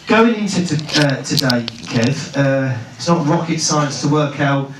Going into today, Kev, it's not rocket science to work out.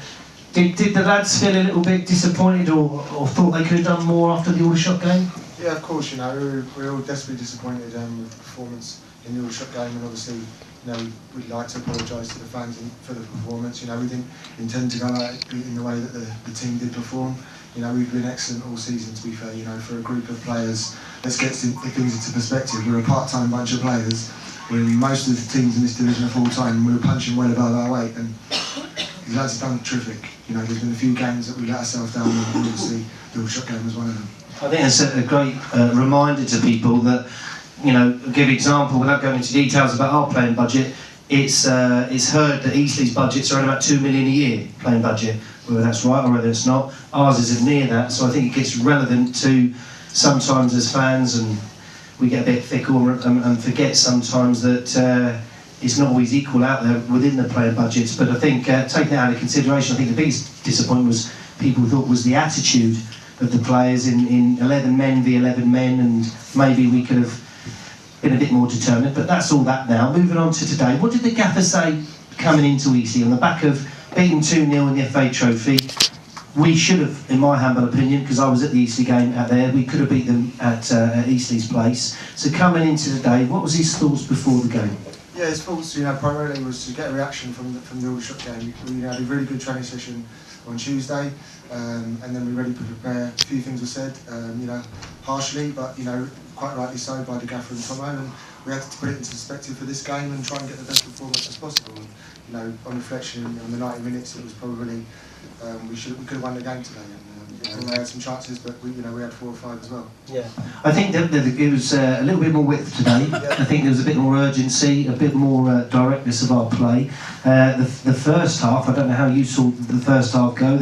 Did the lads feel a little bit disappointed or thought they could have done more after the Aldershot game? Yeah, of course, you know, we're all desperately disappointed with the performance in the Aldershot game, and obviously, you know, we'd like to apologise to the fans for the performance. You know, we didn't intend to go out in the way that the team did perform. You know, we've been excellent all season, to be fair. You know, for a group of players, let's get things into perspective. We're a part-time bunch of players. Most of the teams in this division are full-time, and we were punching well above our weight. And the lads have done terrific. You know, there's been a few games that we let ourselves down, and obviously the Aldershot game was one of them. I think it's a great reminder to people that, you know, give example without going into details about our playing budget. It's heard that Eastleigh's budget's around about 2 million a year playing budget, whether that's right or whether it's not. Ours isn't near that, so I think it gets relevant to sometimes as fans, and we get a bit fickle and forget sometimes that it's not always equal out there within the playing budgets. But I think taking that out of consideration, I think the biggest disappointment was people thought was the attitude of the players in 11 men v 11 men, and maybe we could have been a bit more determined, but that's all that now. Moving on to today, what did the gaffer say coming into Eastleigh on the back of beating 2-0 in the FA Trophy? We should have, in my humble opinion, because I was at the Eastleigh game out there, we could have beat them at Eastleigh's place. So coming into today, what was his thoughts before the game? Yeah, his thoughts, you know, primarily was to get a reaction from the Aldershot game. We had a really good training session on Tuesday, and then we were ready to prepare. A few things were said, you know, harshly, but, you know, quite rightly so by the gaffer and Tomo, and we had to put it into perspective for this game and try and get the best performance as possible. And, you know, on reflection, on the 90 minutes, it was probably we could have won the game today. And, you know, we had some chances, but we had 4 or 5 as well. Yeah, I think that it was a little bit more width today. Yeah. I think there was a bit more urgency, a bit more directness of our play. The first half, I don't know how you saw the first half go.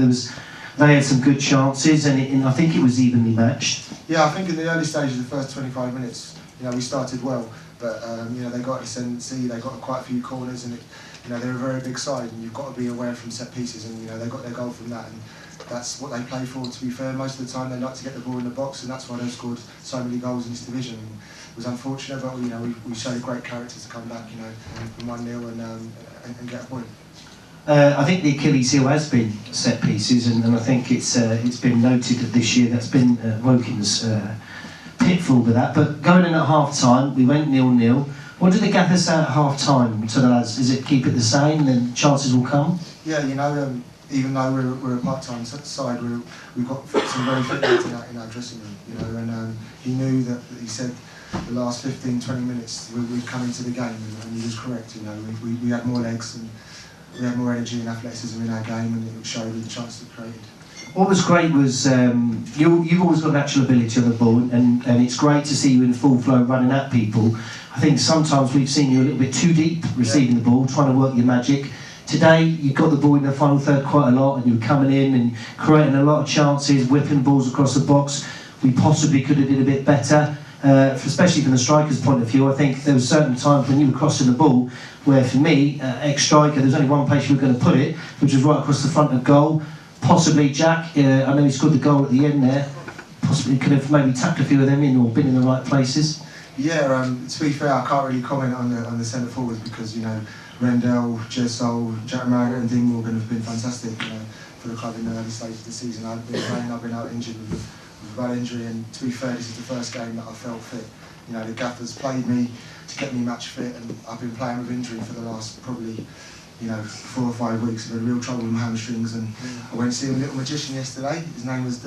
They had some good chances, and I think it was evenly matched. Yeah, I think in the early stages, the first 25 minutes, you know, we started well, but you know, they got ascendancy, they got quite a few corners, and you know, they're a very big side, and you've got to be aware from set pieces, and you know, they got their goal from that, and that's what they play for. To be fair, most of the time they like to get the ball in the box, and that's why they've scored so many goals in this division. And it was unfortunate, but you know, we showed great character to come back, you know, from 1-0 and get a point. I think the Achilles heel has been set pieces, and I think it's been noted that this year that's been Wokin's pitfall with that. But going in at half time, we went 0-0. What did the gaffer say at half time to the lads? Is it keep it the same, and then chances will come? Yeah, you know, even though we're a part-time side, we've got some very fit lads in our dressing room, you know, and he knew that he said the last 15-20 minutes we'd come into the game, and he was correct. You know, we had more legs and we had more energy and athleticism in our game, and it showed with the chances it created. What was great was you've always got natural ability on the ball, and it's great to see you in full flow running at people. I think sometimes we've seen you a little bit too deep receiving the ball, trying to work your magic. Today you got the ball in the final third quite a lot, and you were coming in and creating a lot of chances, whipping balls across the box. We possibly could have did a bit better, especially from the striker's point of view. I think there were certain times when you were crossing the ball where, for me, ex-striker, there's only one place you were going to put it, which was right across the front of goal. Possibly Jack, I know he scored the goal at the end there, possibly could have maybe tapped a few of them in or been in the right places. Yeah, to be fair, I can't really comment on the centre forwards because, you know, Rendell, Jessol, Jack Margaret and Dean Morgan have been fantastic, you know, for the club in the early stages of the season. I've been playing, I've been out injured with a bad injury, and to be fair, this is the first game that I felt fit. You know, the gaffers played me to get me match fit, and I've been playing with injury for the last probably, you know, 4 or 5 weeks. I've had real trouble with my hamstrings, and I went to see a little magician yesterday. His name was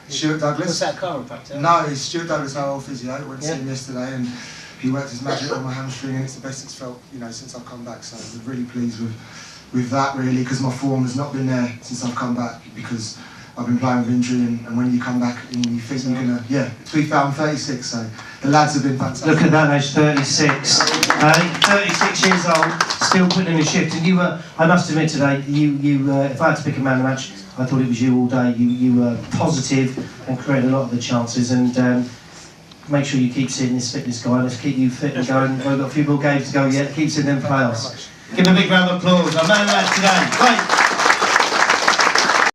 Stuart Douglas. Was that chiropractor? No, it's Stuart Douglas, our old physio. I went to see him yesterday, and he worked his magic on my hamstring, and it's the best it's felt, you know, since I've come back. So I'm really pleased with that, really, because my form has not been there since I've come back, because I've been playing with injury, and when you come back and you think you're going to, to be fair, I'm 36, so the lads have been fantastic. Look at that age, 36. 36 years old, still putting in a shift. And you were, I must admit today, you if I had to pick a man of the match, I thought it was you all day. You were positive and created a lot of the chances, and make sure you keep seeing this fitness guy. Let's keep you fit and going. We've got a few more games to go yet. Keep seeing them playoffs. Give him a big round of applause. Our man of the match today. Right.